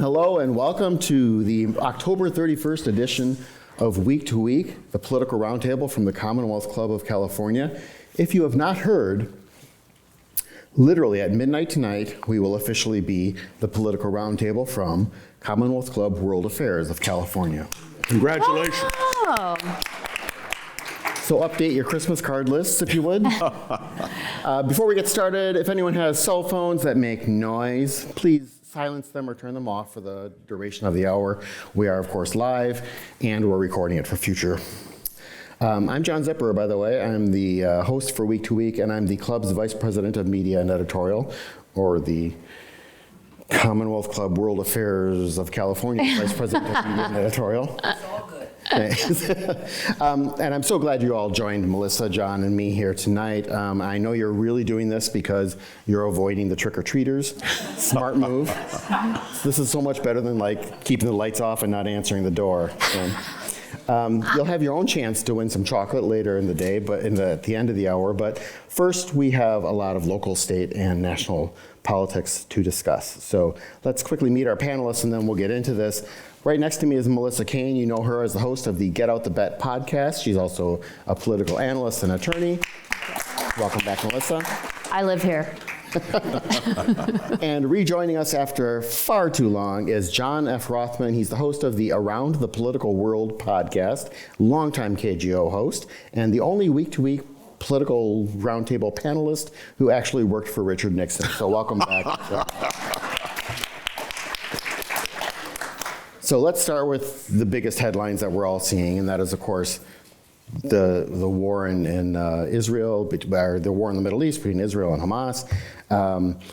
Hello and welcome to the October 31st edition of Week to Week, the Political Roundtable from the Commonwealth Club of California. If you have not heard, literally at midnight tonight, we will officially be the Political Roundtable from Commonwealth Club World Affairs of California. Congratulations. Oh. So update your Christmas card lists, if you would. Before we get started, if anyone has cell phones that make noise, please silence them or turn them off for the duration of the hour. We are, of course, live, and we're recording it for future. I'm John Zipper, by the way. I'm the host for Week to Week, and I'm the club's Vice President of Media and Editorial, or the Commonwealth Club World Affairs of California Vice President of Media and Editorial. It's all good. And I'm so glad you all joined Melissa, John, and me here tonight. I know you're really doing this because you're avoiding the trick-or-treaters. Smart move. This is so much better than like keeping the lights off and not answering the door. So, you'll have your own chance to win some chocolate later in the day, but at the end of the hour. But first, we have a lot of local, state, and national politics to discuss. So let's quickly meet our panelists, and then we'll get into this. Right next to me is Melissa Kane. You know her as the host of the Get Out the Bet podcast. She's also a political analyst and attorney. Welcome back, Melissa. I live here. And rejoining us after far too long is John F. Rothman. He's the host of the Around the Political World podcast, longtime KGO host, and the only week-to-week political roundtable panelist who actually worked for Richard Nixon. So welcome back. So let's start with the biggest headlines that we're all seeing, and that is, of course, the war in Israel, or the war in the Middle East between Israel and Hamas.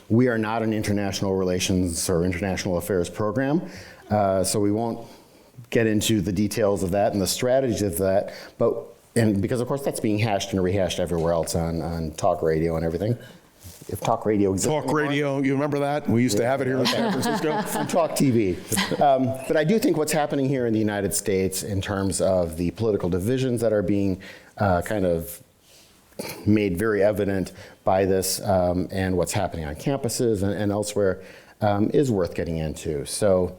We are not an international relations or international affairs program, so we won't get into the details of that and the strategies of that. And because, of course, that's being hashed and rehashed everywhere else on talk radio and everything. If talk radio exists. Talk radio, you remember that? We used to have it here in San Francisco. Talk TV. But I do think what's happening here in the United States in terms of the political divisions that are being kind of made very evident by this and what's happening on campuses and elsewhere is worth getting into. So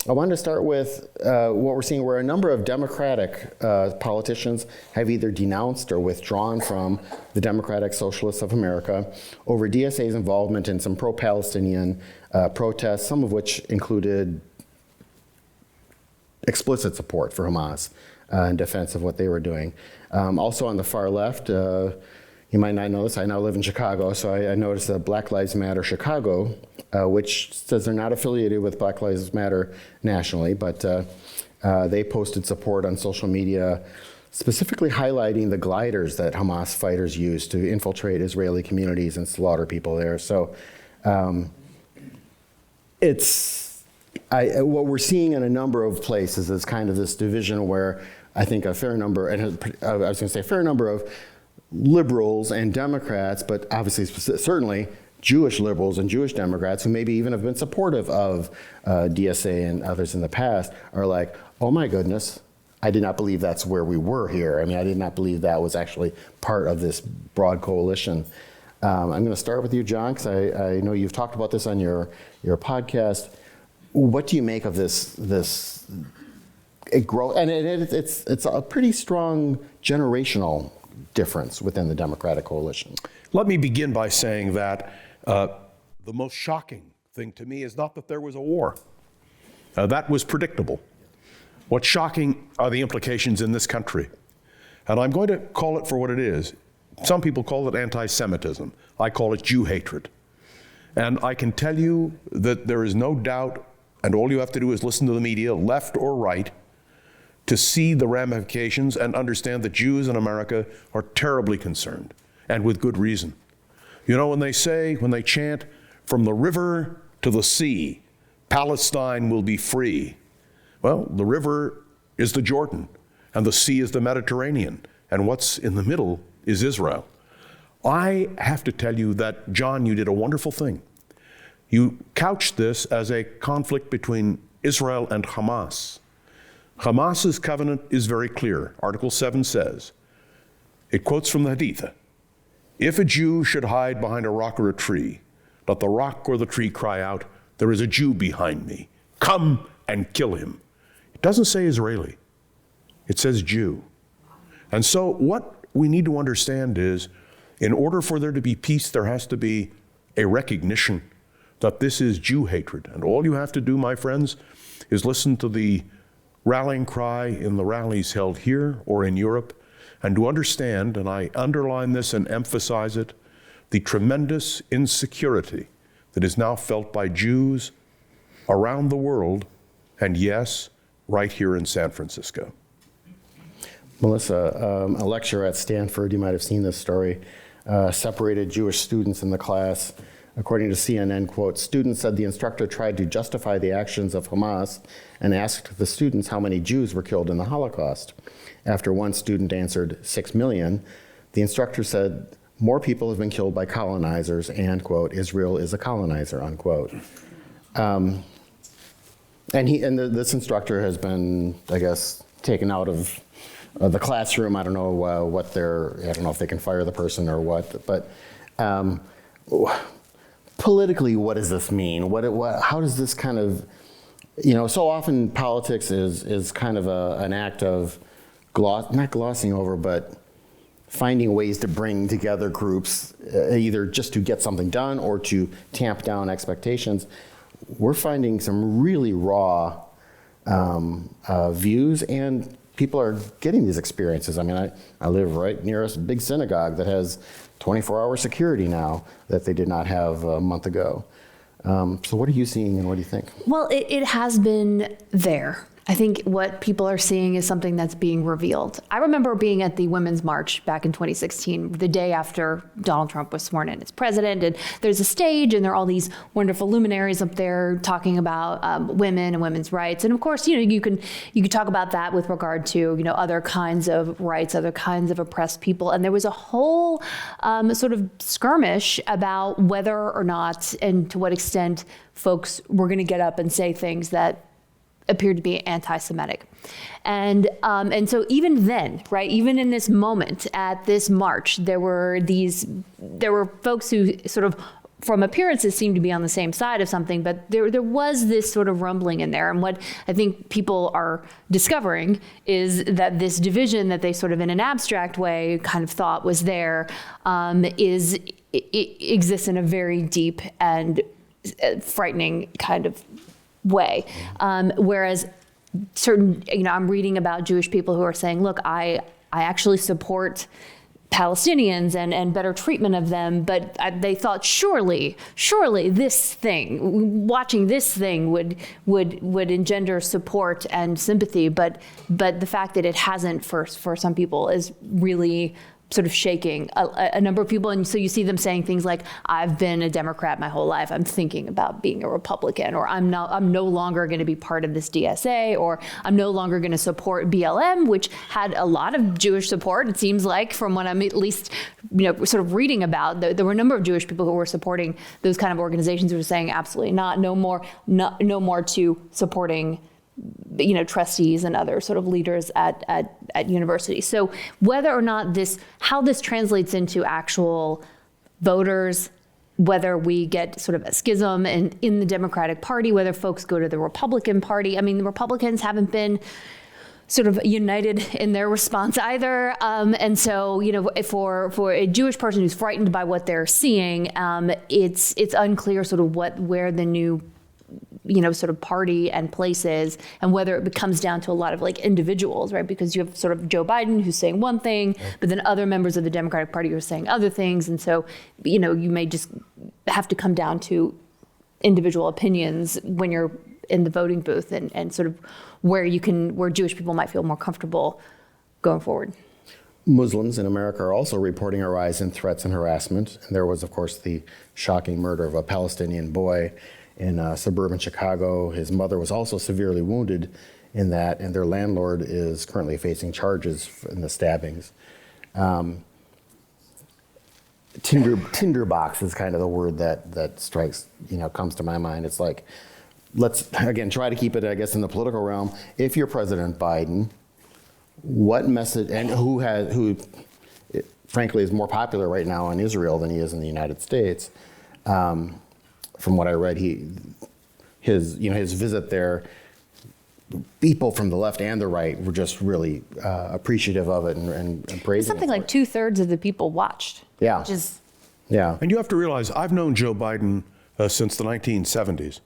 I wanted to start with what we're seeing, where a number of Democratic politicians have either denounced or withdrawn from the Democratic Socialists of America over DSA's involvement in some pro-Palestinian protests, some of which included explicit support for Hamas in defense of what they were doing. Also on the far left, you might not know this, I now live in Chicago, so I noticed that Black Lives Matter Chicago, which says they're not affiliated with Black Lives Matter nationally, but they posted support on social media, specifically highlighting the gliders that Hamas fighters use to infiltrate Israeli communities and slaughter people there. So what we're seeing in a number of places is kind of this division where I think a fair number, and I was going to say a fair number of liberals and Democrats, but obviously certainly Jewish liberals and Jewish Democrats who maybe even have been supportive of DSA and others in the past are like, oh my goodness, I did not believe that's where we were here. I mean, I did not believe that was actually part of this broad coalition. I'm going to start with you, John, because I know you've talked about this on your podcast. What do you make of this growth? And it's a pretty strong generational difference within the Democratic coalition. Let me begin by saying that the most shocking thing to me is not that there was a war. That was predictable. What's shocking are the implications in this country. And I'm going to call it for what it is. Some people call it anti-Semitism. I call it Jew hatred. And I can tell you that there is no doubt, and all you have to do is listen to the media, left or right, to see the ramifications and understand that Jews in America are terribly concerned, and with good reason. You know, when they chant, from the river to the sea, Palestine will be free. Well, the river is the Jordan, and the sea is the Mediterranean, and what's in the middle is Israel. I have to tell you that, John, you did a wonderful thing. You couched this as a conflict between Israel and Hamas. Hamas's covenant is very clear. Article 7 says, it quotes from the Hadith, if a Jew should hide behind a rock or a tree, let the rock or the tree cry out, there is a Jew behind me. Come and kill him. It doesn't say Israeli. It says Jew. And so what we need to understand is, in order for there to be peace, there has to be a recognition that this is Jew hatred. And all you have to do, my friends, is listen to the rallying cry in the rallies held here or in Europe, and to understand, and I underline this and emphasize it, the tremendous insecurity that is now felt by Jews around the world, and yes, right here in San Francisco. Melissa, a lecturer at Stanford, you might have seen this story, separated Jewish students in the class. According to CNN, quote, students said the instructor tried to justify the actions of Hamas and asked the students how many Jews were killed in the Holocaust. After one student answered 6 million, the instructor said more people have been killed by colonizers and, quote, Israel is a colonizer, unquote. And this instructor has been, I guess, taken out of the classroom. I don't know I don't know if they can fire the person or what, but politically, what does this mean? How does this kind of, so often politics is kind of an act of not glossing over, but finding ways to bring together groups, either just to get something done or to tamp down expectations. We're finding some really raw views, and people are getting these experiences. I mean, I live right near a big synagogue that has 24-hour security now that they did not have a month ago. So what are you seeing and what do you think? Well, it has been there. I think what people are seeing is something that's being revealed. I remember being at the Women's March back in 2016, the day after Donald Trump was sworn in as president, and there's a stage and there are all these wonderful luminaries up there talking about women and women's rights. And of course, you could talk about that with regard to, other kinds of rights, other kinds of oppressed people. And there was a whole sort of skirmish about whether or not and to what extent folks were going to get up and say things that appeared to be anti-Semitic. And so even then, right, even in this moment at this march, there were folks who sort of, from appearances, seemed to be on the same side of something, but there was this sort of rumbling in there. And what I think people are discovering is that this division that they sort of in an abstract way kind of thought was there, it exists in a very deep and frightening kind of way. Whereas certain, I'm reading about Jewish people who are saying, look, I actually support Palestinians and better treatment of them, but they thought surely this thing, watching this thing would engender support and sympathy, but the fact that it hasn't for some people is really sort of shaking a number of people. And so you see them saying things like, I've been a Democrat my whole life. I'm thinking about being a Republican, or I'm no longer going to be part of this DSA, or I'm no longer going to support BLM, which had a lot of Jewish support. It seems like, from what I'm at least, sort of reading about, there were a number of Jewish people who were supporting those kind of organizations who were saying absolutely not, no more to supporting trustees and other sort of leaders at universities. So whether or not how this translates into actual voters, whether we get sort of a schism in the Democratic Party, whether folks go to the Republican Party. I mean, the Republicans haven't been sort of united in their response either. And so, for a Jewish person who's frightened by what they're seeing, it's unclear sort of where the new sort of party and places, and whether it comes down to a lot of like individuals, right? Because you have sort of Joe Biden who's saying one thing, but then other members of the Democratic Party are saying other things. And so, you may just have to come down to individual opinions when you're in the voting booth and sort of where Jewish people might feel more comfortable going forward. Muslims in America are also reporting a rise in threats and harassment. And there was, of course, the shocking murder of a Palestinian boy in suburban Chicago. His mother was also severely wounded in that, and their landlord is currently facing charges in the stabbings. Tinderbox is kind of the word that strikes, comes to my mind. It's like, let's, again, try to keep it, I guess, in the political realm. If you're President Biden, what message, and who frankly is more popular right now in Israel than he is in the United States, from what I read, his visit there, people from the left and the right were just really appreciative of it and praising Something it for like 2/3 of the people watched. Yeah. Which is Yeah. And you have to realize, I've known Joe Biden since the 1970s.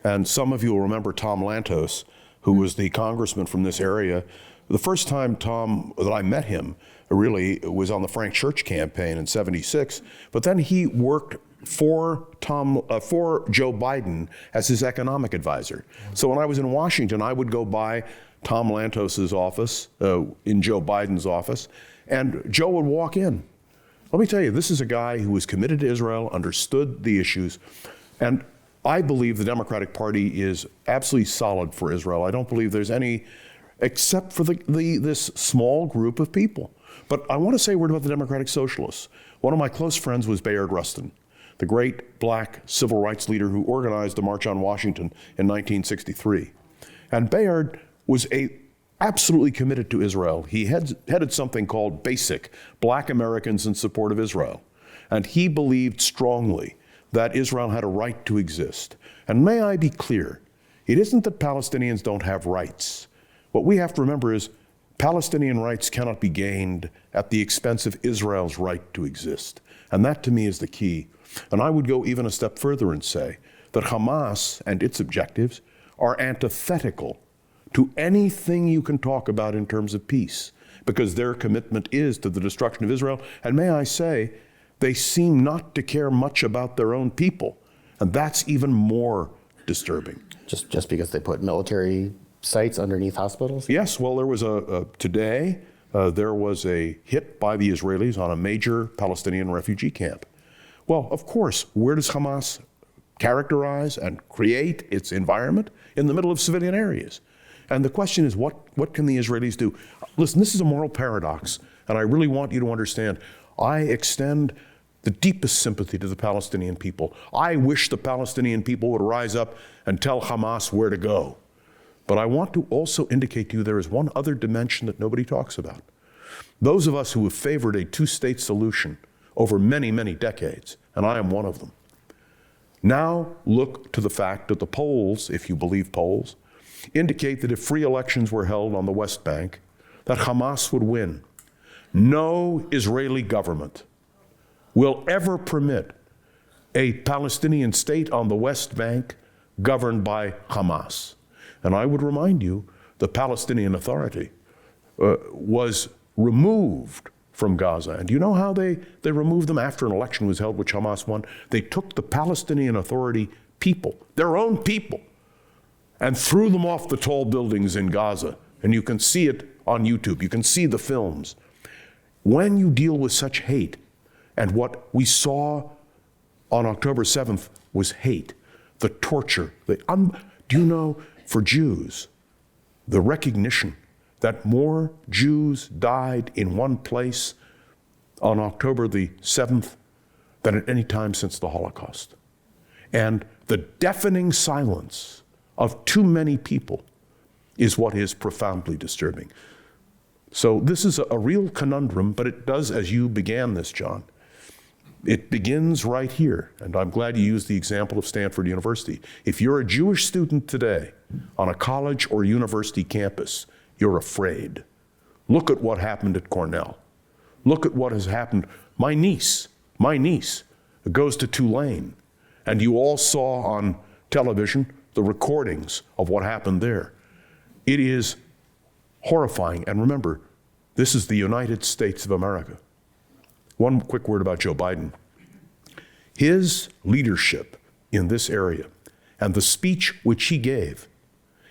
And some of you will remember Tom Lantos, who was the congressman from this area. The first time that I met him really was on the Frank Church campaign in '76. But then he worked for Joe Biden as his economic advisor. So when I was in Washington, I would go by Tom Lantos's office, in Joe Biden's office, and Joe would walk in. Let me tell you, this is a guy who was committed to Israel, understood the issues, and I believe the Democratic Party is absolutely solid for Israel. I don't believe there's any, except for this small group of people. But I want to say a word about the Democratic Socialists. One of my close friends was Bayard Rustin, the great black civil rights leader who organized the March on Washington in 1963. And Bayard was absolutely committed to Israel. He headed something called BASIC, Black Americans in Support of Israel. And he believed strongly that Israel had a right to exist. And may I be clear, it isn't that Palestinians don't have rights. What we have to remember is Palestinian rights cannot be gained at the expense of Israel's right to exist. And that to me is the key. And I would go even a step further and say that Hamas and its objectives are antithetical to anything you can talk about in terms of peace, because their commitment is to the destruction of Israel. And may I say, they seem not to care much about their own people. And that's even more disturbing. Just because they put military sites underneath hospitals? Yes, well, there was today, there was a hit by the Israelis on a major Palestinian refugee camp. Well, of course, where does Hamas characterize and create its environment? In the middle of civilian areas. And the question is, what can the Israelis do? Listen, this is a moral paradox, and I really want you to understand. I extend the deepest sympathy to the Palestinian people. I wish the Palestinian people would rise up and tell Hamas where to go. But I want to also indicate to you there is one other dimension that nobody talks about. Those of us who have favored a two-state solution over many, many decades, and I am one of them, now look to the fact that the polls, if you believe polls, indicate that if free elections were held on the West Bank, that Hamas would win. No Israeli government will ever permit a Palestinian state on the West Bank governed by Hamas. And I would remind you, the Palestinian Authority was removed from Gaza. And do you know how they removed them after an election was held, which Hamas won? They took the Palestinian Authority people, their own people, and threw them off the tall buildings in Gaza. And you can see it on YouTube. You can see the films. When you deal with such hate, and what we saw on October 7th was hate, the torture, do you know, for Jews, the recognition that more Jews died in one place on October the 7th than at any time since the Holocaust. And the deafening silence of too many people is what is profoundly disturbing. So this is a real conundrum, but it does, as you began this, John, it begins right here. And I'm glad you used the example of Stanford University. If you're a Jewish student today on a college or university campus, you're afraid. Look at what happened at Cornell. Look at what has happened. My niece goes to Tulane, and you all saw on television the recordings of what happened there. It is horrifying. And remember, this is the United States of America. One quick word about Joe Biden. His leadership in this area and the speech which he gave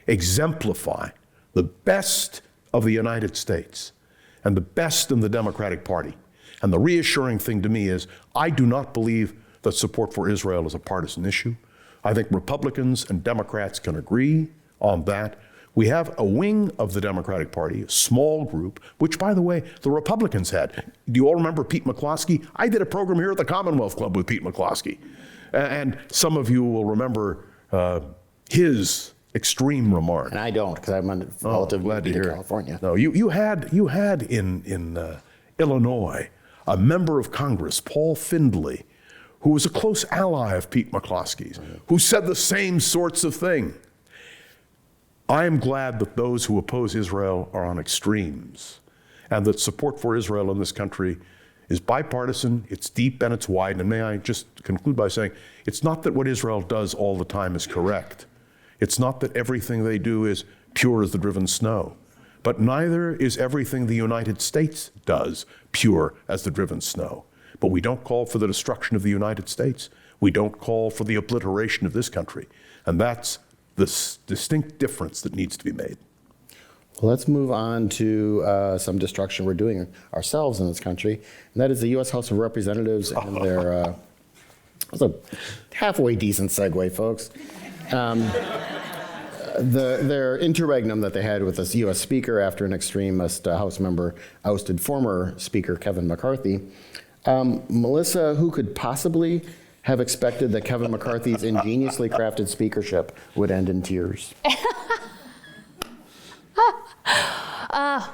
exemplify the best of the United States and the best in the Democratic Party. And the reassuring thing to me is I do not believe that support for Israel is a partisan issue. I think Republicans and Democrats can agree on that. We have a wing of the Democratic Party, a small group, which, by the way, the Republicans had. Do you all remember Pete McCloskey? I did a program here at the Commonwealth Club with Pete McCloskey. And some of you will remember his extreme remark. And I don't, because I'm a relative glad to to hear. California. No, you had in Illinois a member of Congress, Paul Findlay, who was a close ally of Pete McCloskey's, who said the same sorts of thing. I am glad that those who oppose Israel are on extremes, and that support for Israel in this country is bipartisan, it's deep, and it's wide. And may I just conclude by saying, it's not that what Israel does all the time is correct. It's not that everything they do is pure as the driven snow. But neither is everything the United States does pure as the driven snow. But we don't call for the destruction of the United States. We don't call for the obliteration of this country. And that's the distinct difference that needs to be made. Well, let's move on to some destruction we're doing ourselves in this country, and that is the U.S. House of Representatives and their, that's a halfway decent segue, folks. Their interregnum that they had with this U.S. Speaker after an extremist House member ousted former Speaker Kevin McCarthy. Melissa, who could possibly have expected that Kevin McCarthy's ingeniously crafted speakership would end in tears?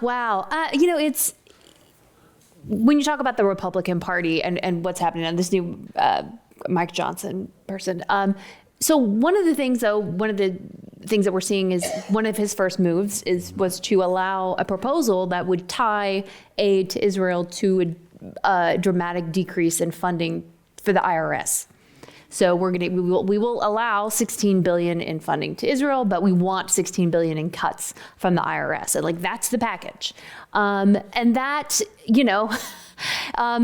Wow. It's when you talk about the Republican Party and what's happening on this new Mike Johnson person. So one of the things that we're seeing is one of his first moves was to allow a proposal that would tie aid to Israel to a dramatic decrease in funding for the IRS. So we will allow $16 billion in funding to Israel, but we want $16 billion in cuts from the IRS. And that's the package. And that,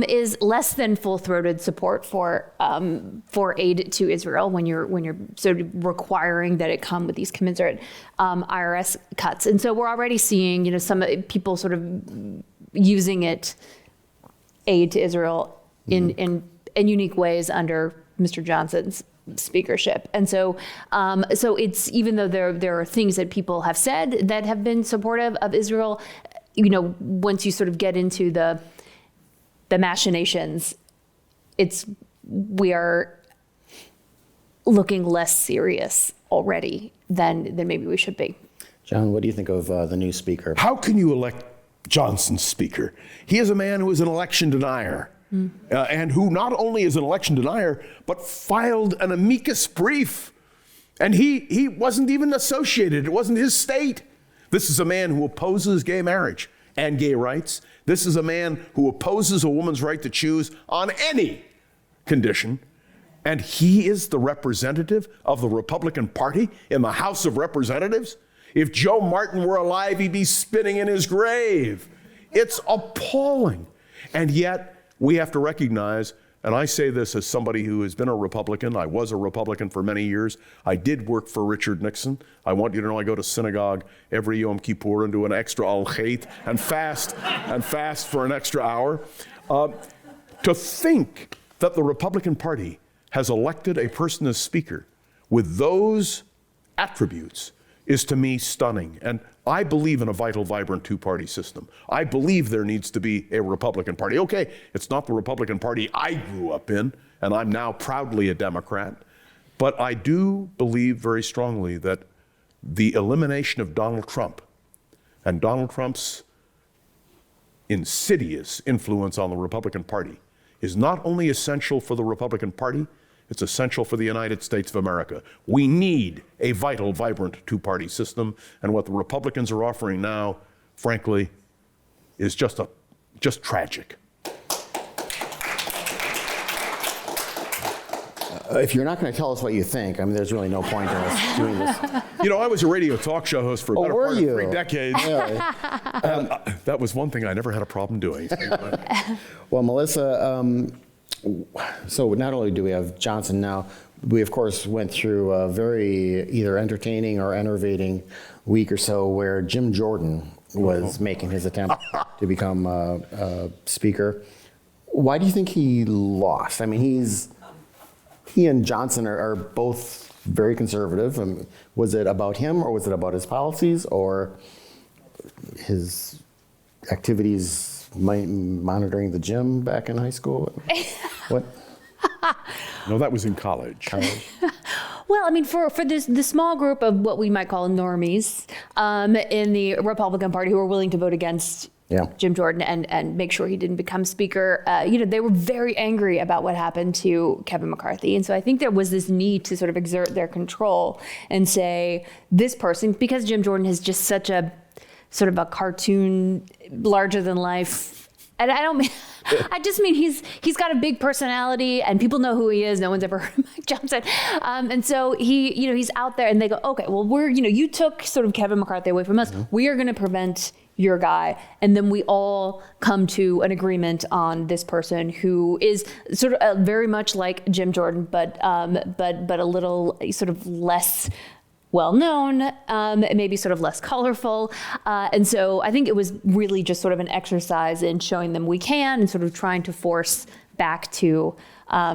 is less than full-throated support for aid to Israel when you're sort of requiring that it come with these commensurate IRS cuts. And so we're already seeing, some people sort of using aid to Israel in unique ways under Mr. Johnson's speakership. And so it's, even though there are things that people have said that have been supportive of Israel, once you sort of get into the machinations, we are looking less serious already than maybe we should be. John, what do you think of the new speaker? How can you elect Johnson speaker? He is a man who is an election denier. And who not only is an election denier, but filed an amicus brief. And he wasn't even associated. It wasn't his state. This is a man who opposes gay marriage and gay rights. This is a man who opposes a woman's right to choose on any condition. And he is the representative of the Republican Party in the House of Representatives. If Joe Martin were alive, he'd be spinning in his grave. It's appalling. And yet, we have to recognize, and I say this as somebody who has been a Republican. I was a Republican for many years. I did work for Richard Nixon. I want you to know I go to synagogue every Yom Kippur and do an extra al-Chait and fast for an extra hour. To think that the Republican Party has elected a person as Speaker with those attributes is to me stunning. And I believe in a vital, vibrant two-party system. I believe there needs to be a Republican Party. Okay, it's not the Republican Party I grew up in, and I'm now proudly a Democrat, but I do believe very strongly that the elimination of Donald Trump and Donald Trump's insidious influence on the Republican Party is not only essential for the Republican Party, it's essential for the United States of America. We need a vital, vibrant two-party system, and what the Republicans are offering now, frankly, is just tragic. If you're not going to tell us what you think, there's really no point in us doing this. I was a radio talk show host for a better part of 3 decades. Really? That was one thing I never had a problem doing. Well, Melissa, so not only do we have Johnson now, we of course went through a very either entertaining or enervating week or so where Jim Jordan was making his attempt to become Speaker. Why do you think he lost? He and Johnson are both very conservative. Was it about him, or was it about his policies, or his activities monitoring the gym back in high school? What? No, that was in college. Well, for the small group of what we might call normies in the Republican Party who are willing to vote against Jim Jordan and make sure he didn't become Speaker. They were very angry about what happened to Kevin McCarthy. And so I think there was this need to sort of exert their control and say, this person, because Jim Jordan is just such a sort of a cartoon, larger than life. And I don't mean, I just mean he's got a big personality and people know who he is. No one's ever heard of Mike Johnson. And so he's out there and they go, okay, well, you took sort of Kevin McCarthy away from us. We are going to prevent your guy. And then we all come to an agreement on this person who is sort of very much like Jim Jordan, but a little sort of less well-known, maybe sort of less colorful. And so I think it was really just sort of an exercise in showing them we can and sort of trying to force back to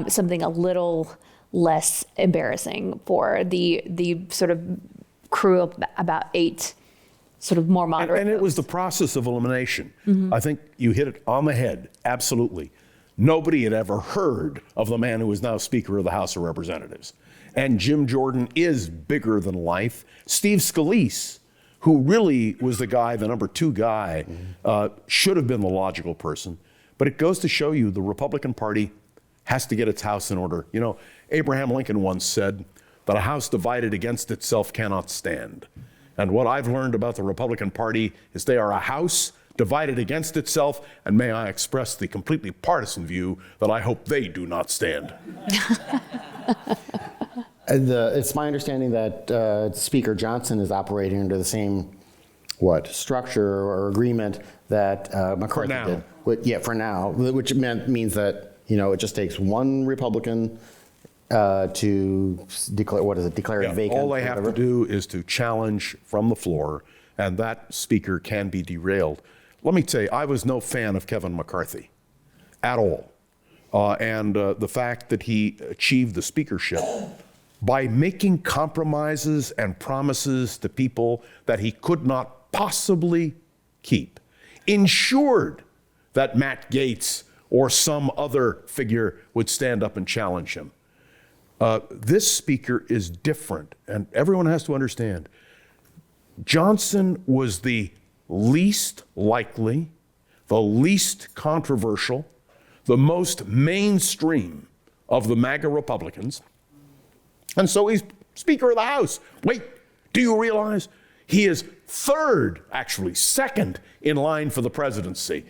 something a little less embarrassing for the sort of crew of about 8 sort of more moderate. And it was the process of elimination. I think you hit it on the head, absolutely. Nobody had ever heard of the man who is now Speaker of the House of Representatives. And Jim Jordan is bigger than life. Steve Scalise, who really was the guy, the number 2 guy, should have been the logical person. But it goes to show you the Republican Party has to get its house in order. You know, Abraham Lincoln once said that a house divided against itself cannot stand. And what I've learned about the Republican Party is they are a house divided against itself, and may I express the completely partisan view that I hope they do not stand. It's my understanding that Speaker Johnson is operating under the same, structure or agreement that McCarthy did. For now, which means that, it just takes one Republican to declare, declare it vacant. All they have to do is to challenge from the floor, and that speaker can be derailed. Let me tell you, I was no fan of Kevin McCarthy at all. And the fact that he achieved the speakership by making compromises and promises to people that he could not possibly keep, ensured that Matt Gaetz or some other figure would stand up and challenge him. This speaker is different, and everyone has to understand. Johnson was the least likely, the least controversial, the most mainstream of the MAGA Republicans. And so he's Speaker of the House. Wait, do you realize he is second in line for the presidency?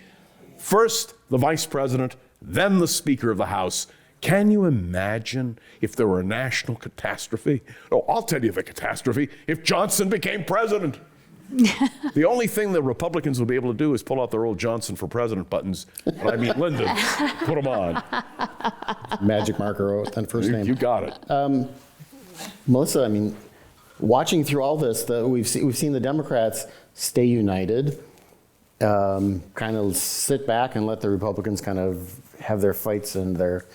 First, the vice president, then the Speaker of the House. Can you imagine if there were a national catastrophe? Oh, I'll tell you the catastrophe, if Johnson became president. The only thing the Republicans will be able to do is pull out their old Johnson for president buttons. But I mean, Lyndon, put them on. Magic marker and first name. You got it. Melissa, I mean, watching through all this, we've seen the Democrats stay united, kind of sit back and let the Republicans kind of have their fights and their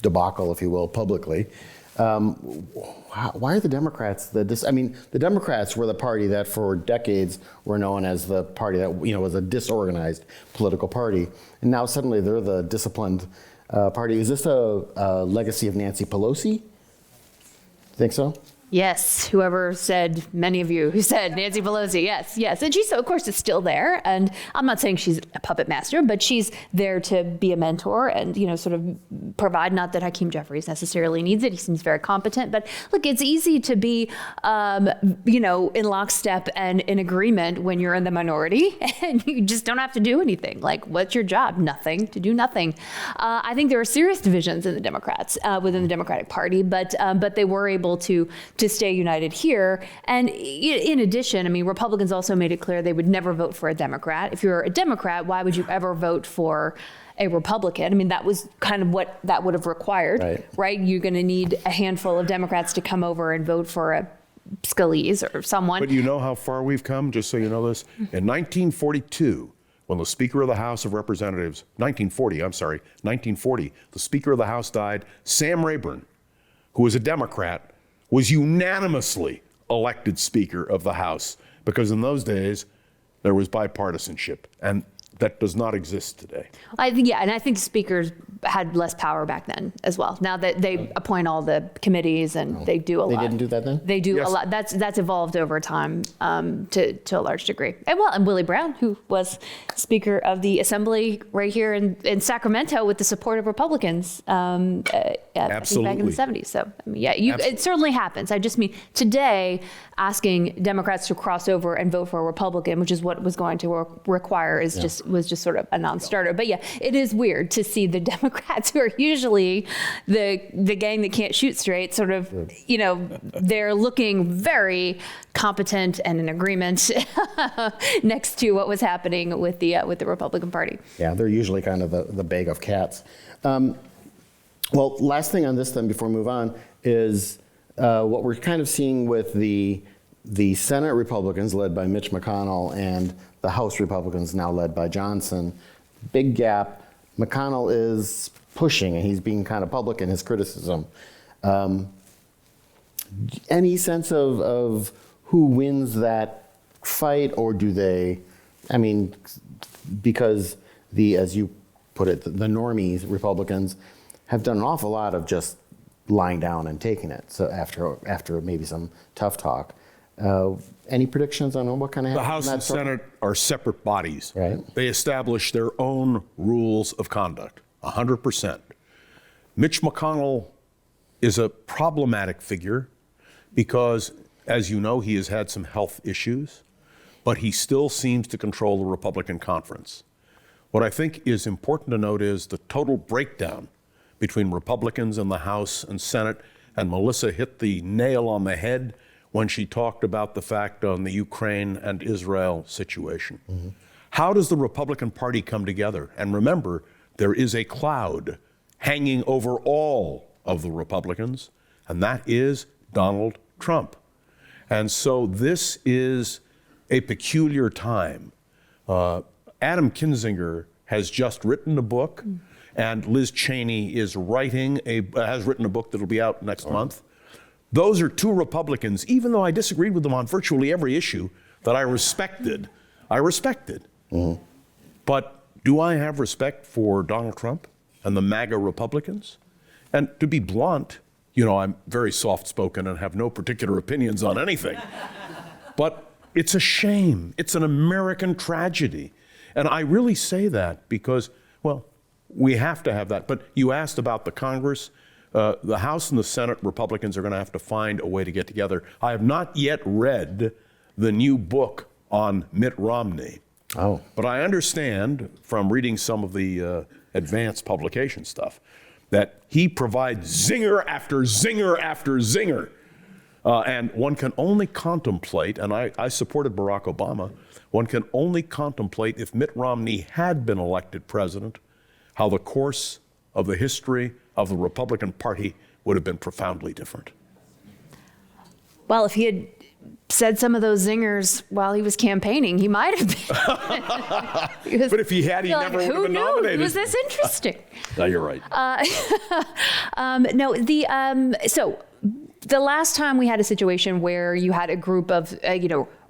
debacle, if you will, publicly. Why are the Democrats the Democrats were the party that for decades were known as the party that was a disorganized political party, and now suddenly they're the disciplined party. Is this a legacy of Nancy Pelosi? Think so? Yes, whoever said, many of you who said Nancy Pelosi, yes. And she, so of course, is still there. And I'm not saying she's a puppet master, but she's there to be a mentor and, sort of provide, not that Hakeem Jeffries necessarily needs it. He seems very competent. But look, it's easy to be, in lockstep and in agreement when you're in the minority and you just don't have to do anything. Like, what's your job? Nothing, to do nothing. I think there are serious divisions in the Democrats, within the Democratic Party, but they were able to stay united here. And in addition, I mean, Republicans also made it clear they would never vote for a Democrat. If you're a Democrat, why would you ever vote for a Republican? I mean, that was kind of what that would have required, right? You're going to need a handful of Democrats to come over and vote for a Scalise or someone. But you know how far we've come, just so you know this? In 1942, when the Speaker of the House of Representatives, 1940, the Speaker of the House died, Sam Rayburn, who was a Democrat, was unanimously elected Speaker of the House, because in those days there was bipartisanship. And that does not exist today. I think, yeah, and I think speakers had less power back then as well. Now that they appoint all the committees and they do a lot. They didn't do that then? They do Yes. a lot. That's evolved over time to a large degree. And Willie Brown, who was Speaker of the Assembly right here in Sacramento with the support of Republicans I think back in the Absolutely. 70s. So, I mean, yeah, it certainly happens. I just mean today asking Democrats to cross over and vote for a Republican, which is what was going to require, was just sort of a non-starter. But yeah, it is weird to see the Democrats, who are usually the gang that can't shoot straight, sort of, they're looking very competent and in agreement next to what was happening with the Republican Party. Yeah, they're usually kind of the bag of cats. Well, last thing on this then before we move on is what we're kind of seeing with the Senate Republicans led by Mitch McConnell and the House Republicans now led by Johnson. Big gap. McConnell is pushing and he's being kind of public in his criticism. Any sense of who wins that fight, or do they, I mean, because as you put it, the normies Republicans have done an awful lot of just lying down and taking it. So after maybe some tough talk, any predictions on what kind of The happens? House and Senate are separate bodies. Right. They establish their own rules of conduct, 100%. Mitch McConnell is a problematic figure because, as you know, he has had some health issues, but he still seems to control the Republican conference. What I think is important to note is the total breakdown between Republicans in the House and Senate, and Melissa hit the nail on the head when she talked about the fact on the Ukraine and Israel situation. Mm-hmm. How does the Republican Party come together? And remember, there is a cloud hanging over all of the Republicans, and that is Donald Trump. And so this is a peculiar time. Adam Kinzinger has just written a book, and Liz Cheney has written a book that'll be out next month. Those are two Republicans, even though I disagreed with them on virtually every issue, that I respected. Mm-hmm. But do I have respect for Donald Trump and the MAGA Republicans? And to be blunt, I'm very soft-spoken and have no particular opinions on anything. But it's a shame. It's an American tragedy. And I really say that because, well, we have to have that. But you asked about the Congress. The House and the Senate Republicans are going to have to find a way to get together. I have not yet read the new book on Mitt Romney. Oh. But I understand from reading some of the advanced publication stuff that he provides zinger after zinger after zinger. And one can only contemplate, and I supported Barack Obama, one can only contemplate if Mitt Romney had been elected president, how the course of the history of the Republican Party would have been profoundly different. Well, if he had said some of those zingers while he was campaigning, he might have been. But if he had, he never would have been nominated. Was this interesting? No, you're right. So the last time we had a situation where you had a group of,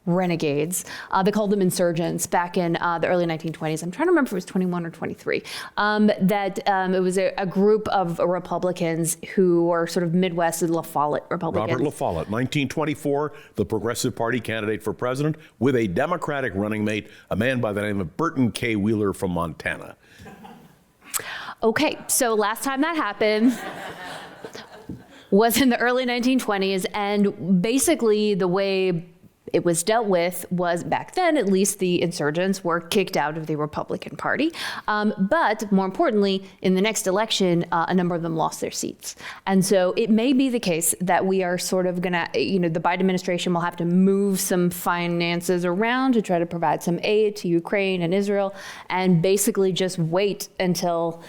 renegades, they called them insurgents back in the early 1920s. I'm trying to remember if it was 21 or 23. It was a group of Republicans who were sort of Midwest La Follette Republicans. Robert La Follette, 1924, the Progressive Party candidate for president, with a Democratic running mate, a man by the name of Burton K. Wheeler from Montana. Okay, so last time that happened was in the early 1920s, and basically the way it was dealt with was, back then at least, the insurgents were kicked out of the Republican Party. But more importantly, in the next election, a number of them lost their seats. And so it may be the case that we are sort of going to, the Biden administration will have to move some finances around to try to provide some aid to Ukraine and Israel, and basically just wait until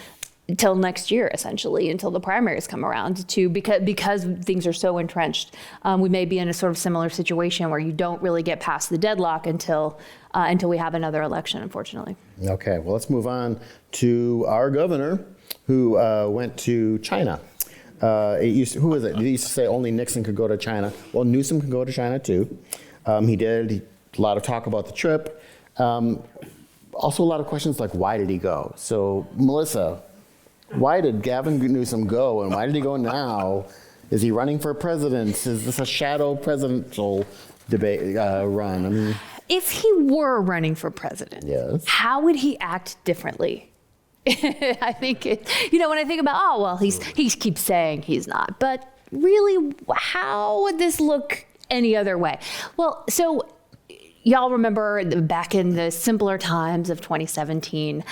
next year, essentially, until the primaries come around, because things are so entrenched. We may be in a sort of similar situation where you don't really get past the deadlock until we have another election, unfortunately. Okay, well, let's move on to our governor who went to China. Who was it? They used to say only Nixon could go to China. Well, Newsom can go to China too. He did. A lot of talk about the trip. also a lot of questions like, why did he go? So, Melissa, why did Gavin Newsom go, and why did he go now? Is he running for president? Is this a shadow presidential debate run? I mean, If he were running for president, Yes. how would he act differently? I think, when I think about, oh, well, he keeps saying he's not. But really, how would this look any other way? Well, so y'all remember back in the simpler times of 2017,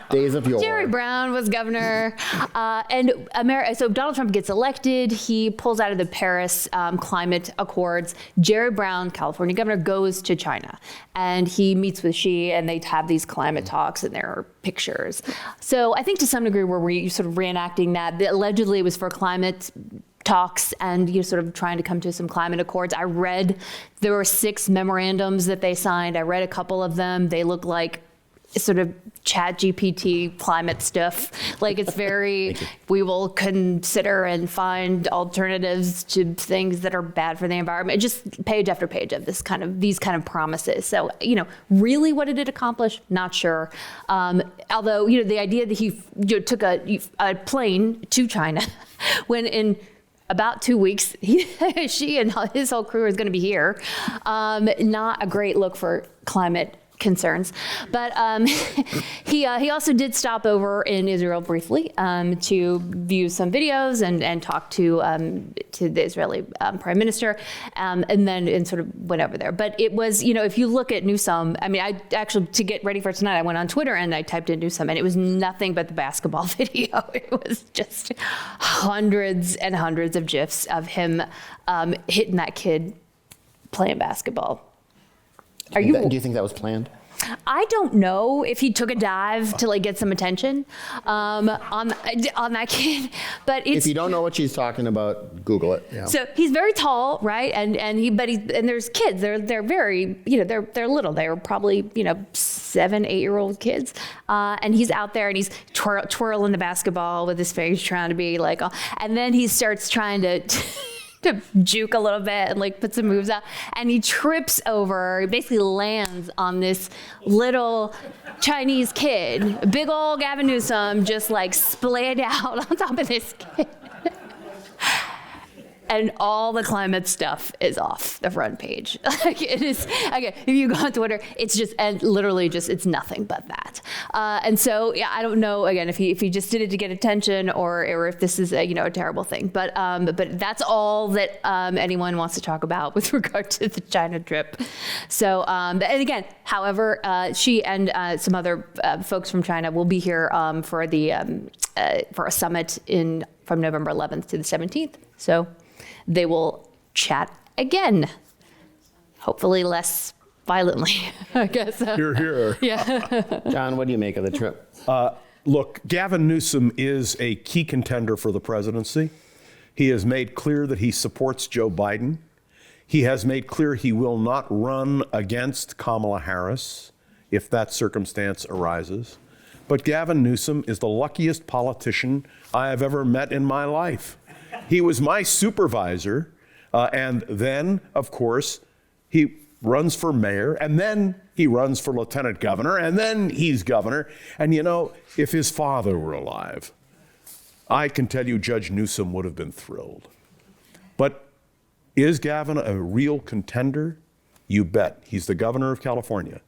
days of yore. Jerry Brown was governor, so Donald Trump gets elected. He pulls out of the Paris Climate Accords. Jerry Brown, California governor, goes to China, and he meets with Xi, and they have these climate talks, and there are pictures. So I think to some degree we're sort of reenacting that. Allegedly, it was for climate talks and sort of trying to come to some climate accords. I read there were 6 memorandums that they signed. I read a couple of them. They look like sort of ChatGPT climate stuff. Like it's very, we will consider and find alternatives to things that are bad for the environment. Just page after page of these kind of promises. So, really what did it accomplish? Not sure. Although, the idea that he took a plane to China when in about 2 weeks, she and his whole crew is going to be here. Not a great look for climate concerns. But he also did stop over in Israel briefly to view some videos and talk to the Israeli prime minister, and then sort of went over there. But it was, if you look at Newsom, I mean, I actually, to get ready for tonight, I went on Twitter and I typed in Newsom, and it was nothing but the basketball video. It was just hundreds and hundreds of GIFs of him hitting that kid playing basketball. Do you think that was planned? I don't know if he took a dive to get some attention on that kid, but it's. If you don't know what she's talking about, Google it. Yeah. So he's very tall, right? And there's kids. They're very they're little. They're probably 7, 8-year-old kids, and he's out there and he's twirling the basketball with his face, trying to be and then he starts trying to juke a little bit and put some moves out, and he trips over, he basically lands on this little Chinese kid. Big old Gavin Newsom just splayed out on top of this kid. And all the climate stuff is off the front page. It is, again, if you go on Twitter, it's just, and literally just, it's nothing but that. And so, yeah, I don't know, again, if he just did it to get attention or if this is a terrible thing. But that's all that anyone wants to talk about with regard to the China trip. So, and again, however, she and some other folks from China will be here for a summit from November 11th to the 17th. So they will chat again, hopefully less violently, I guess. Hear, hear. Yeah. John, what do you make of the trip? Look, Gavin Newsom is a key contender for the presidency. He has made clear that he supports Joe Biden. He has made clear he will not run against Kamala Harris if that circumstance arises. But Gavin Newsom is the luckiest politician I have ever met in my life. He was my supervisor, and then, of course, he runs for mayor, and then he runs for lieutenant governor, and then he's governor. And if his father were alive, I can tell you Judge Newsom would have been thrilled. But is Gavin a real contender? You bet. He's the governor of California.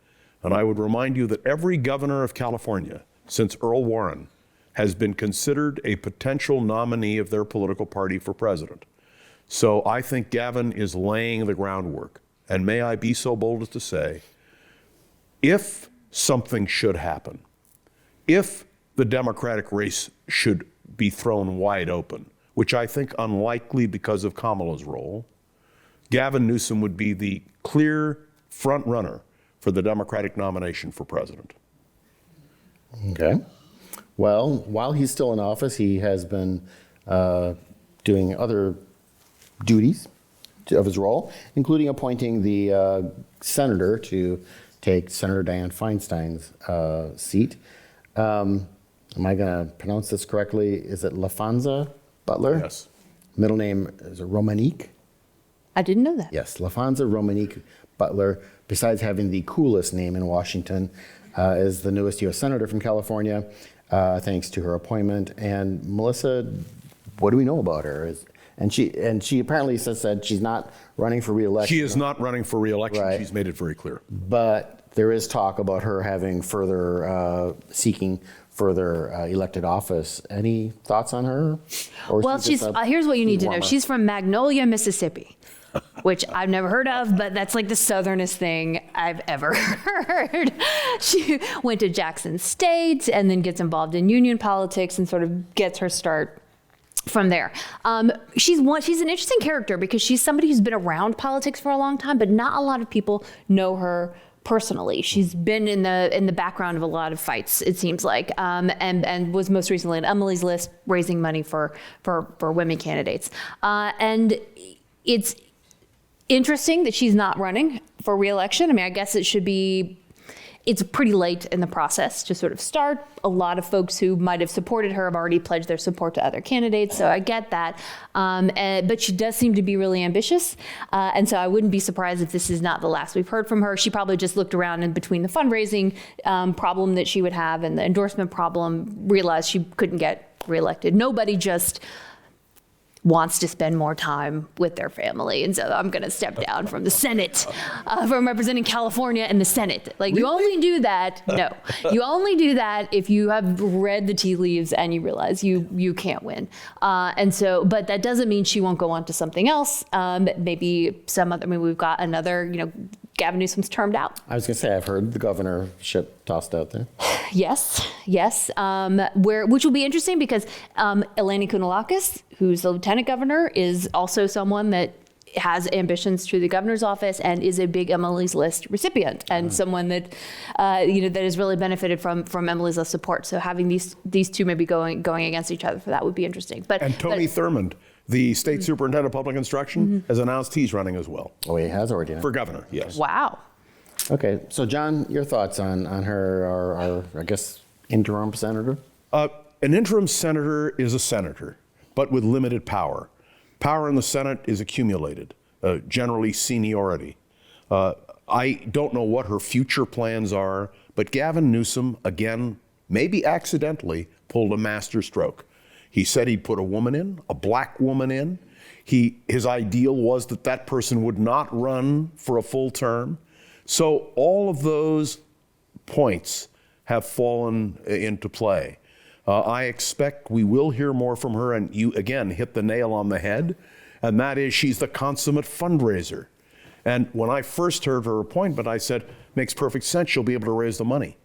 And I would remind you that every governor of California since Earl Warren has been considered a potential nominee of their political party for president. So I think Gavin is laying the groundwork. And may I be so bold as to say, if something should happen, if the Democratic race should be thrown wide open, which I think unlikely because of Kamala's role, Gavin Newsom would be the clear front runner for the Democratic nomination for president. Okay. Well, while he's still in office, he has been doing other duties of his role, including appointing the senator to take Senator Dianne Feinstein's seat. Am I going to pronounce this correctly? Is it Laphonza Butler? Yes. Middle name is Romanique. I didn't know that. Yes, Laphonza Romanique Butler, besides having the coolest name in Washington, is the newest U.S. Senator from California, thanks to her appointment. And Melissa, what do we know about her? And she apparently says that she's not running for re-election. She is not running for re-election. Right. She's made it very clear. But there is talk about her having seeking further elected office. Any thoughts on her? Or is Well, she just a here's what you need to know. warmer? She's from Magnolia, Mississippi, which I've never heard of, but that's like the southernest thing I've ever heard. She went to Jackson State and then gets involved in union politics and sort of gets her start from there. She's an interesting character because she's somebody who's been around politics for a long time, but not a lot of people know her personally. She's been in the background of a lot of fights, it seems like, and was most recently on Emily's List, raising money for women candidates. And it's interesting that she's not running for re-election. I mean, I guess it's pretty late in the process to sort of start. A lot of folks who might have supported her have already pledged their support to other candidates, so I get that. But she does seem to be really ambitious, and so I wouldn't be surprised if this is not the last we've heard from her. She probably just looked around and between the fundraising problem that she would have and the endorsement problem, realized she couldn't get reelected. Nobody just wants to spend more time with their family. And so I'm going to step down from the Senate, from representing California in the Senate. Like, you only do that. No, you only do that if you have read the tea leaves and you realize you can't win. And so, but that doesn't mean she won't go on to something else. Maybe some other, I mean, we've got another, Gavin Newsom's termed out. I was going to say, I've heard the governorship tossed out there. Yes. Which will be interesting because Eleni Kounalakis, who's the lieutenant governor, is also someone that has ambitions through the governor's office and is a big Emily's List recipient and someone that that has really benefited from Emily's List support. So having these two maybe going against each other for that would be interesting. And Tony Thurmond, the state superintendent of public instruction, has announced he's running as well. Oh, he has already. For governor, yes. Wow. Okay, so John, your thoughts on her, our, I guess, interim senator? An interim senator is a senator, but with limited power. Power in the Senate is accumulated, generally seniority. I don't know what her future plans are, but Gavin Newsom, again, maybe accidentally, pulled a master stroke. He said he'd put a woman in, a black woman in. His ideal was that person would not run for a full term. So all of those points have fallen into play. I expect we will hear more from her, and you, again, hit the nail on the head, and that is she's the consummate fundraiser. And when I first heard her appointment, I said, makes perfect sense, she'll be able to raise the money.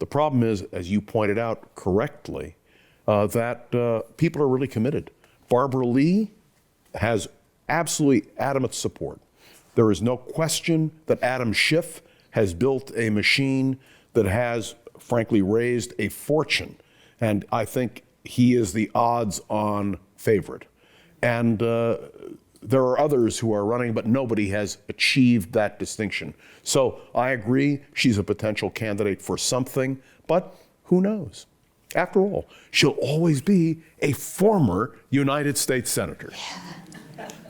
The problem is, as you pointed out correctly, that people are really committed. Barbara Lee has absolutely adamant support. There is no question that Adam Schiff has built a machine that has, frankly, raised a fortune. And I think he is the odds-on favorite. And there are others who are running, but nobody has achieved that distinction. So I agree, she's a potential candidate for something, but who knows? After all, she'll always be a former United States Senator.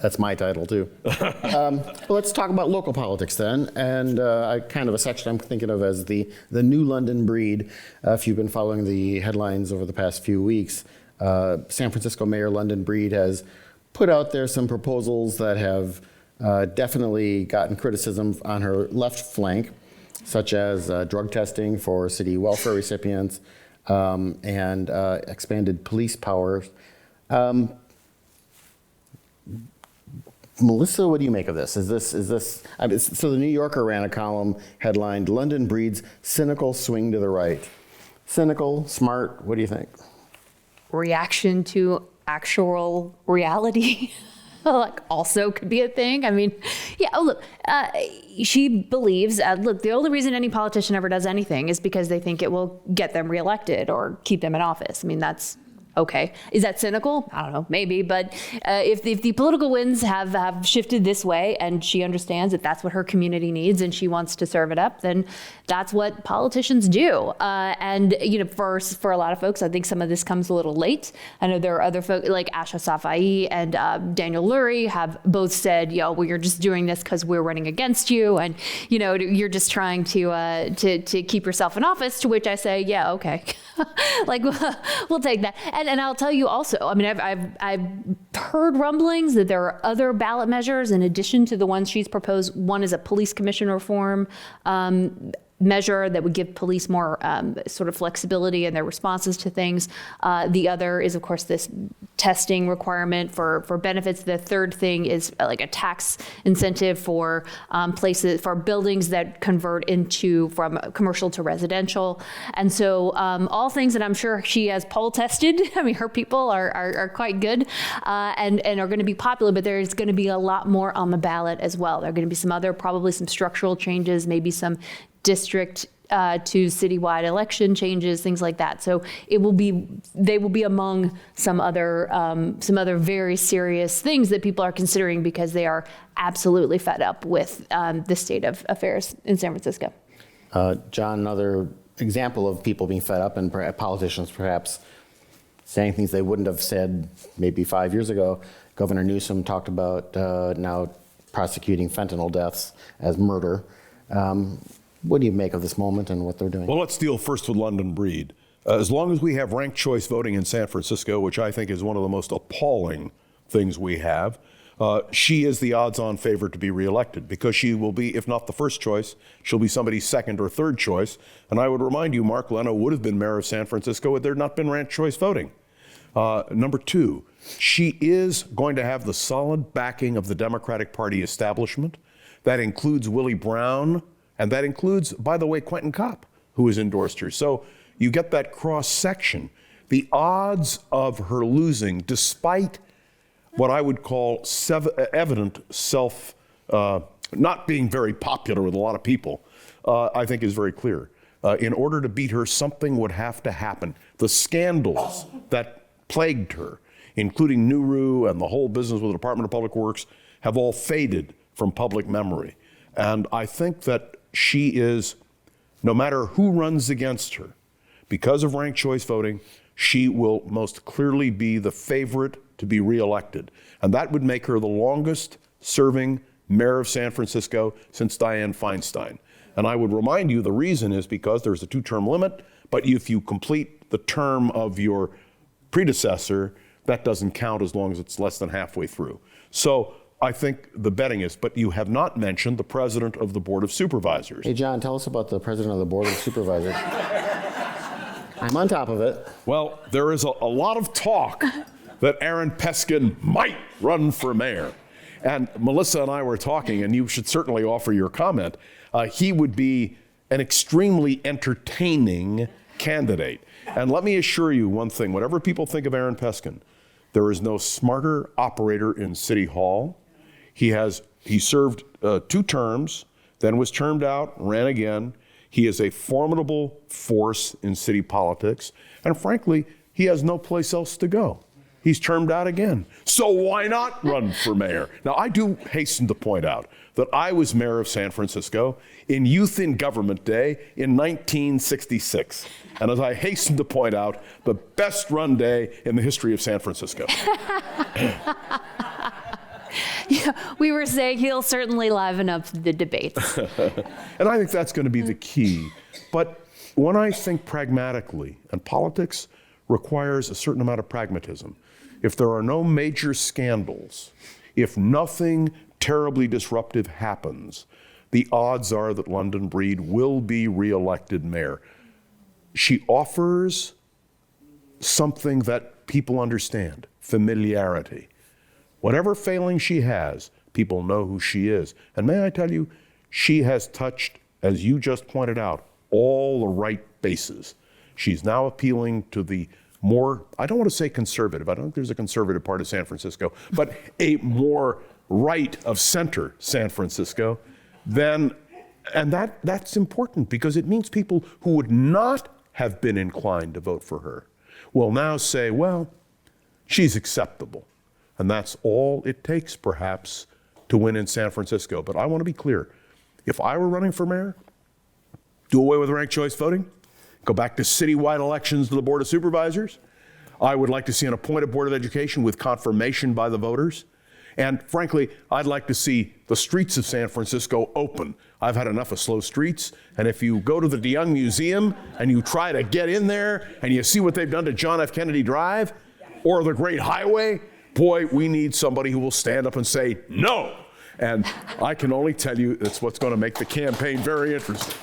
That's my title, too. Well, let's talk about local politics then. And kind of a section I'm thinking of as the new London breed. If you've been following the headlines over the past few weeks, San Francisco Mayor London Breed has put out there some proposals that have definitely gotten criticism on her left flank, such as drug testing for city welfare recipients and expanded police powers. Melissa, what do you make of this? Is this? I mean, so the New Yorker ran a column headlined "London Breed's Cynical Swing to the Right." Cynical, smart. What do you think? Reaction to actual reality, like, also could be a thing. I mean, yeah. Oh, look, she believes. Look, the only reason any politician ever does anything is because they think it will get them reelected or keep them in office. I mean, that's Okay. Is that cynical? I don't know, maybe. But if the political winds have shifted this way and she understands that that's what her community needs and she wants to serve it up, then that's what politicians do. And, for a lot of folks, I think some of this comes a little late. I know there are other folks like Asha Safai and Daniel Lurie have both said, well, you're just doing this because we're running against you. And, you're just trying to keep yourself in office, to which I say, yeah, okay. Like, we'll take that. And I'll tell you also, I mean, I've heard rumblings that there are other ballot measures in addition to the ones she's proposed. One is a police commission reform measure that would give police more sort of flexibility in their responses to things. The other is, of course, this testing requirement for benefits. The third thing is like a tax incentive for buildings that convert from commercial to residential. And so all things that I'm sure she has poll tested. I mean, her people are quite good and are going to be popular, but there's going to be a lot more on the ballot as well. There are going to be probably some structural changes, maybe some district to citywide election changes, things like that. So they will be among some other very serious things that people are considering because they are absolutely fed up with the state of affairs in San Francisco. John, another example of people being fed up and politicians perhaps saying things they wouldn't have said maybe 5 years ago. Governor Newsom talked about now prosecuting fentanyl deaths as murder. What do you make of this moment and what they're doing? Well, let's deal first with London Breed. As long as we have ranked choice voting in San Francisco, which I think is one of the most appalling things we have, she is the odds-on favorite to be reelected because she will be, if not the first choice, she'll be somebody's second or third choice. And I would remind you, Mark Leno would have been mayor of San Francisco had there not been ranked choice voting. Number two, she is going to have the solid backing of the Democratic Party establishment. That includes Willie Brown, and that includes, by the way, Quentin Kopp, who has endorsed her. So you get that cross-section. The odds of her losing, despite what I would call evident not being very popular with a lot of people, I think is very clear. In order to beat her, something would have to happen. The scandals that plagued her, including Nuru and the whole business with the Department of Public Works, have all faded from public memory. And I think that she is, no matter who runs against her, because of ranked choice voting, she will most clearly be the favorite to be reelected. And that would make her the longest serving mayor of San Francisco since Dianne Feinstein. And I would remind you the reason is because there's a 2-term limit, but if you complete the term of your predecessor, that doesn't count as long as it's less than halfway through. So I think the betting is, but you have not mentioned the president of the Board of Supervisors. Hey, John, tell us about the president of the Board of Supervisors. I'm on top of it. Well, there is a lot of talk that Aaron Peskin might run for mayor. And Melissa and I were talking, and you should certainly offer your comment. He would be an extremely entertaining candidate. And let me assure you one thing, whatever people think of Aaron Peskin, there is no smarter operator in City Hall. He served 2 terms, then was termed out, ran again. He is a formidable force in city politics. And frankly, he has no place else to go. He's termed out again. So why not run for mayor? Now, I do hasten to point out that I was mayor of San Francisco in Youth in Government Day in 1966. And as I hasten to point out, the best run day in the history of San Francisco. Yeah, we were saying he'll certainly liven up the debates. And I think that's going to be the key. But when I think pragmatically, and politics requires a certain amount of pragmatism, if there are no major scandals, if nothing terribly disruptive happens, the odds are that London Breed will be reelected mayor. She offers something that people understand, familiarity. Whatever failing she has, people know who she is. And may I tell you, she has touched, as you just pointed out, all the right bases. She's now appealing to the more, I don't want to say conservative, I don't think there's a conservative part of San Francisco, but a more right of center San Francisco, and that's important because it means people who would not have been inclined to vote for her will now say, well, she's acceptable. And that's all it takes, perhaps, to win in San Francisco. But I want to be clear. If I were running for mayor, do away with ranked choice voting, go back to citywide elections to the Board of Supervisors. I would like to see an appointed Board of Education with confirmation by the voters. And frankly, I'd like to see the streets of San Francisco open. I've had enough of slow streets. And if you go to the DeYoung Museum and you try to get in there and you see what they've done to John F. Kennedy Drive or the Great Highway, boy, we need somebody who will stand up and say no. And I can only tell you that's what's going to make the campaign very interesting.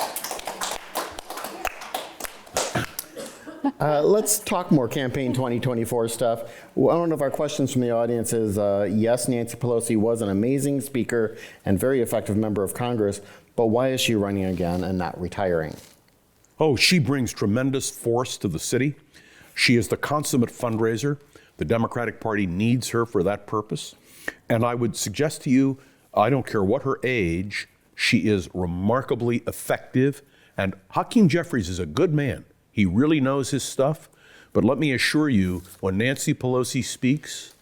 Let's talk more campaign 2024 stuff. One of our questions from the audience is, yes, Nancy Pelosi was an amazing speaker and very effective member of Congress, but why is she running again and not retiring? Oh, she brings tremendous force to the city. She is the consummate fundraiser. The Democratic Party needs her for that purpose. And I would suggest to you, I don't care what her age, she is remarkably effective. And Hakeem Jeffries is a good man. He really knows his stuff. But let me assure you, when Nancy Pelosi speaks,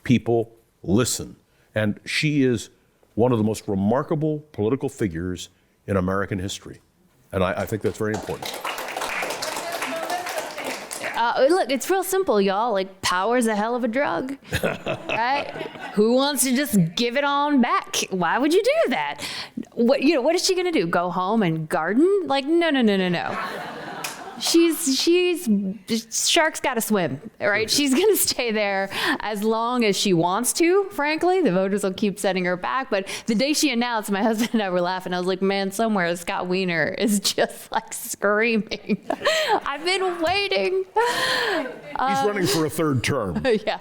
people listen. And she is one of the most remarkable political figures in American history. And I think that's very important. Look, it's real simple, y'all. Like, power's a hell of a drug, right? Who wants to just give it on back? Why would you do that? What is she gonna do? Go home and garden? Like, no. Shark's got to swim, right? She's going to stay there as long as she wants to, frankly. The voters will keep setting her back. But the day she announced, my husband and I were laughing. I was like, man, somewhere Scott Wiener is just like screaming. I've been waiting. He's running for a third term. Yeah.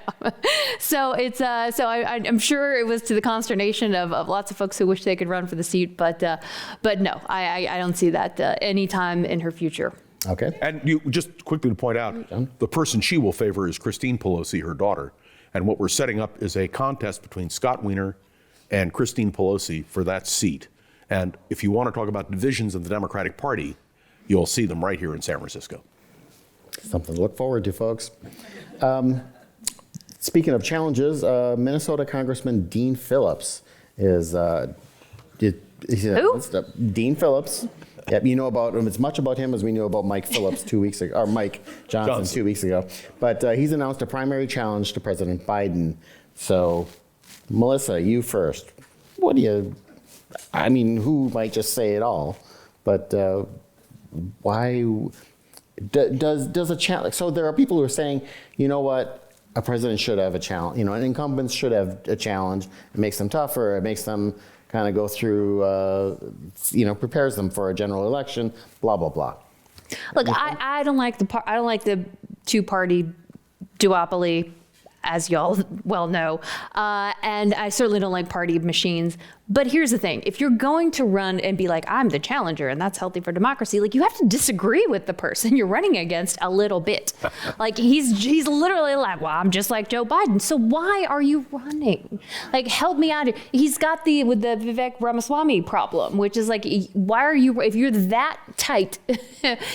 So I'm sure it was to the consternation of lots of folks who wish they could run for the seat. But no, I don't see that any time in her future. Okay. And you just quickly to point out, the person she will favor is Christine Pelosi, her daughter. And what we're setting up is a contest between Scott Wiener and Christine Pelosi for that seat. And if you want to talk about divisions in the Democratic Party, you'll see them right here in San Francisco. Something to look forward to, folks. Speaking of challenges, Minnesota Congressman Dean Phillips is Who? Dean Phillips. Yep, you know about him as much about him as we knew about Mike Phillips 2 weeks ago, or Mike Johnson 2 weeks ago. But he's announced a primary challenge to President Biden. So, Melissa, you first. What do you? I mean, who might just say it all? But why? Does a challenge? So there are people who are saying, you know what? A president should have a challenge. You know, an incumbent should have a challenge. It makes them tougher. It makes them kind of go through, prepares them for a general election, blah, blah, blah. Look, I don't like the two-party duopoly, as y'all well know, and I certainly don't like party machines. But here's the thing: if you're going to run and be like, I'm the challenger, and that's healthy for democracy, like, you have to disagree with the person you're running against a little bit. Like, he's literally like, well, I'm just like Joe Biden. So why are you running? Like, help me out here. He's got the Vivek Ramaswamy problem, which is like, why are you? If you're that tight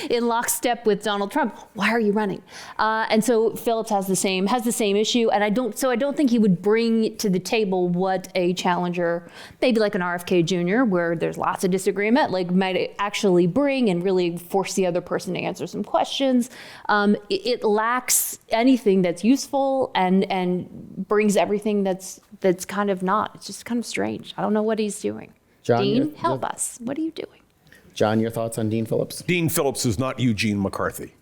in lockstep with Donald Trump, why are you running? And so Phillips has the same issue, and I don't think he would bring to the table what a challenger, maybe like an RFK Jr., where there's lots of disagreement, like, might actually bring and really force the other person to answer some questions. It lacks anything that's useful and brings everything that's kind of not. It's just kind of strange. I don't know what he's doing. John, Dean, help us. What are you doing? John, your thoughts on Dean Phillips? Dean Phillips is not Eugene McCarthy.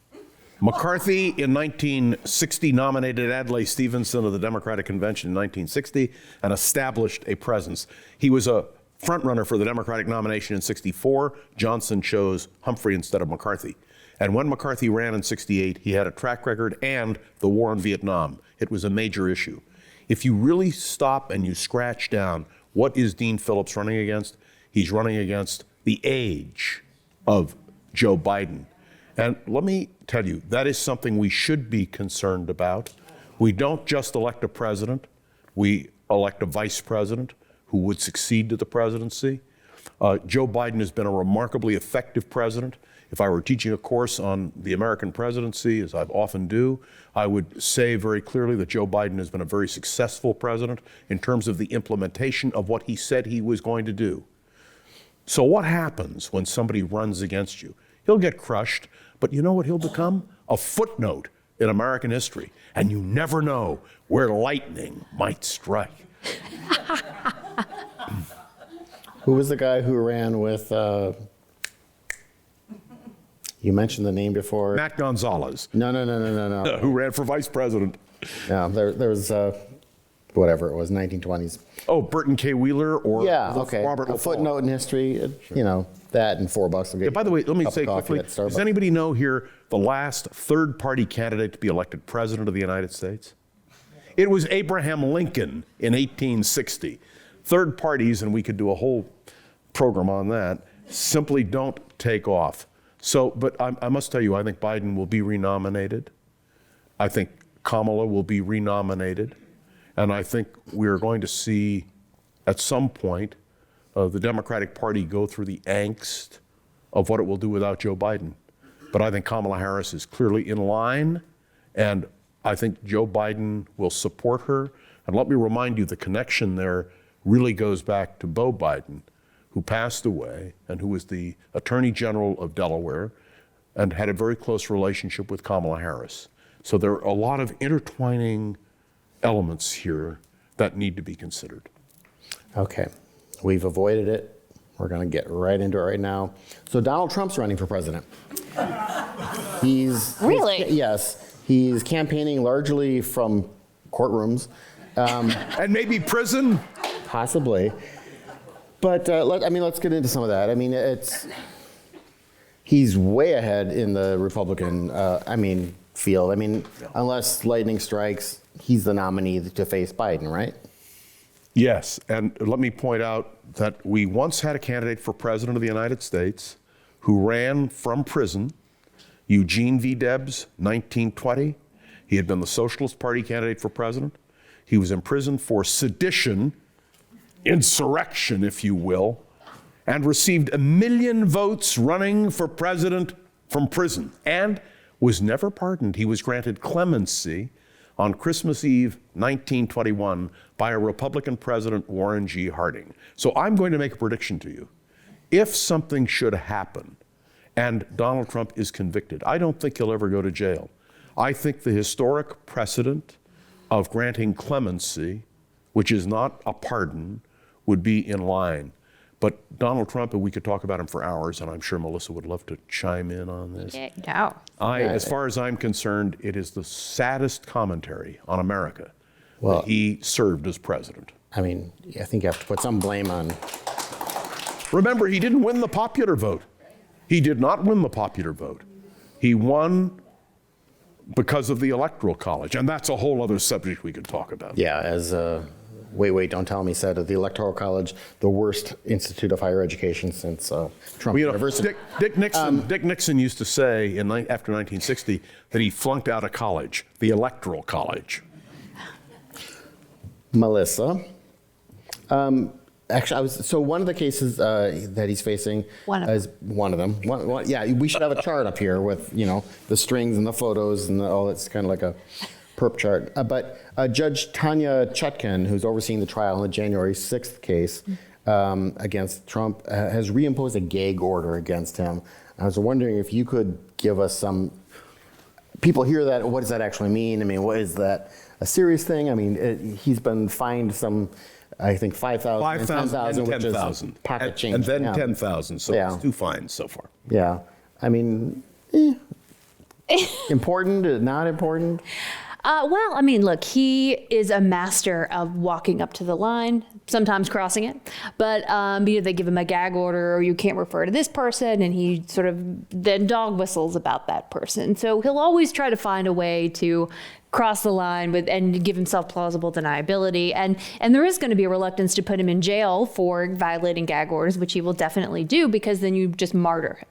McCarthy in 1960 nominated Adlai Stevenson of the Democratic Convention in 1960 and established a presence. He was a frontrunner for the Democratic nomination in 64. Johnson chose Humphrey instead of McCarthy. And when McCarthy ran in 68, he had a track record and the war in Vietnam. It was a major issue. If you really stop and you scratch down, what is Dean Phillips running against? He's running against the age of Joe Biden. And let me tell you, that is something we should be concerned about. We don't just elect a president, we elect a vice president who would succeed to the presidency. Joe Biden has been a remarkably effective president. If I were teaching a course on the American presidency, as I often do, I would say very clearly that Joe Biden has been a very successful president in terms of the implementation of what he said he was going to do. So what happens when somebody runs against you? He'll get crushed, but you know what he'll become? A footnote in American history, and you never know where lightning might strike. Who was the guy who ran with, you mentioned the name before. Matt Gonzalez, No. who ran for vice president. No, there was, whatever it was, 1920s. Oh, Burton K. Wheeler or Yeah, okay. Robert A LaFawn. footnote in history, that and $4 will get Yeah, by the way, let me a cup of say coffee quickly, at Starbucks. does anybody know here the last third-party candidate to be elected president of the United States? It was Abraham Lincoln in 1860. Third parties, and we could do a whole program on that, simply don't take off. So, but I must tell you, I think Biden will be renominated. I think Kamala will be renominated. And I think we're going to see at some point the Democratic Party go through the angst of what it will do without Joe Biden. But I think Kamala Harris is clearly in line, and I think Joe Biden will support her. And let me remind you, the connection there really goes back to Beau Biden, who passed away and who was the Attorney General of Delaware and had a very close relationship with Kamala Harris. So there are a lot of intertwining elements here that need to be considered. Okay, we've avoided it. We're going to get right into it right now. So Donald Trump's running for president. Really? Yes, he's campaigning largely from courtrooms, And maybe prison? possibly. But let's get into some of that. I mean, he's way ahead in the Republican, field. I mean, unless lightning strikes, he's the nominee to face Biden, right? Yes, and let me point out that we once had a candidate for president of the United States who ran from prison, Eugene V. Debs, 1920. He had been the Socialist Party candidate for president. He was imprisoned for sedition, insurrection, if you will, and received 1 million votes running for president from prison and was never pardoned. He was granted clemency on Christmas Eve, 1921, by a Republican president, Warren G. Harding. So I'm going to make a prediction to you. If something should happen and Donald Trump is convicted, I don't think he'll ever go to jail. I think the historic precedent of granting clemency, which is not a pardon, would be in line. But Donald Trump, and we could talk about him for hours, and I'm sure Melissa would love to chime in on this. No. As far as I'm concerned, it is the saddest commentary on America that he served as president. I mean, I think you have to put some blame on. Remember, he didn't win the popular vote. He did not win the popular vote. He won because of the Electoral College, and that's a whole other subject we could talk about. Yeah, as Wait, Don't Tell Me said, the Electoral College, the worst institute of higher education since Trump University. Dick Nixon used to say after 1960 that he flunked out of college, the Electoral College. Melissa, actually, so one of the cases that he's facing is one of them. Yeah, we should have a chart up here with the strings and the photos and all. It's kind of like a perp chart. But Judge Tanya Chutkan, who's overseeing the trial in the January 6th case against Trump, has reimposed a gag order against him. I was wondering if you could give us some. People hear that. What does that actually mean? I mean, what is that? A serious thing? I mean, he's been fined some. I think 5,000 and 10,000, which is pocket change. And then 10,000, so it's 2 fines so far. Yeah. I mean, important, not important? Well, I mean, look, he is a master of walking up to the line, sometimes crossing it. But they give him a gag order, or you can't refer to this person, and he sort of then dog whistles about that person. So he'll always try to find a way to cross the line and give himself plausible deniability. And there is going to be a reluctance to put him in jail for violating gag orders, which he will definitely do, because then you just martyr him.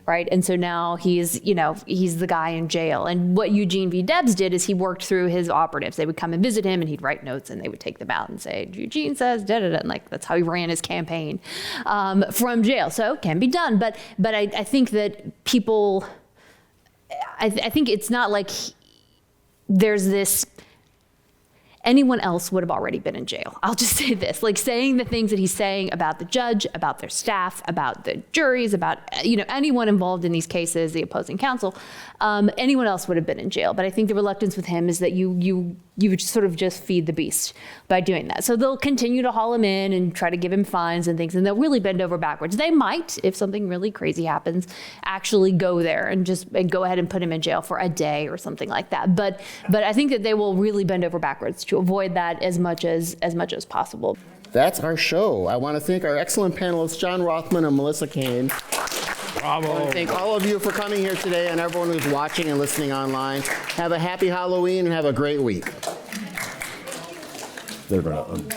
right? And so now he's the guy in jail. And what Eugene V. Debs did is he worked through his operatives. They would come and visit him, and he'd write notes, and they would take them out and say, Eugene says da-da-da, and like that's how he ran his campaign from jail. So it can be done, but I think that people, I think it's not like there's this. Anyone else would have already been in jail. I'll just say this, like saying the things that he's saying about the judge, about their staff, about the juries, about anyone involved in these cases, the opposing counsel, anyone else would have been in jail. But I think the reluctance with him is that you would sort of just feed the beast by doing that. So they'll continue to haul him in and try to give him fines and things, and they'll really bend over backwards. They might, if something really crazy happens, actually go there and go ahead and put him in jail for a day or something like that. But I think that they will really bend over backwards to avoid that as much as possible. That's our show. I want to thank our excellent panelists, John Rothman and Melissa Cain. Bravo. I want to thank all of you for coming here today and everyone who's watching and listening online. Have a happy Halloween and have a great week. They're going to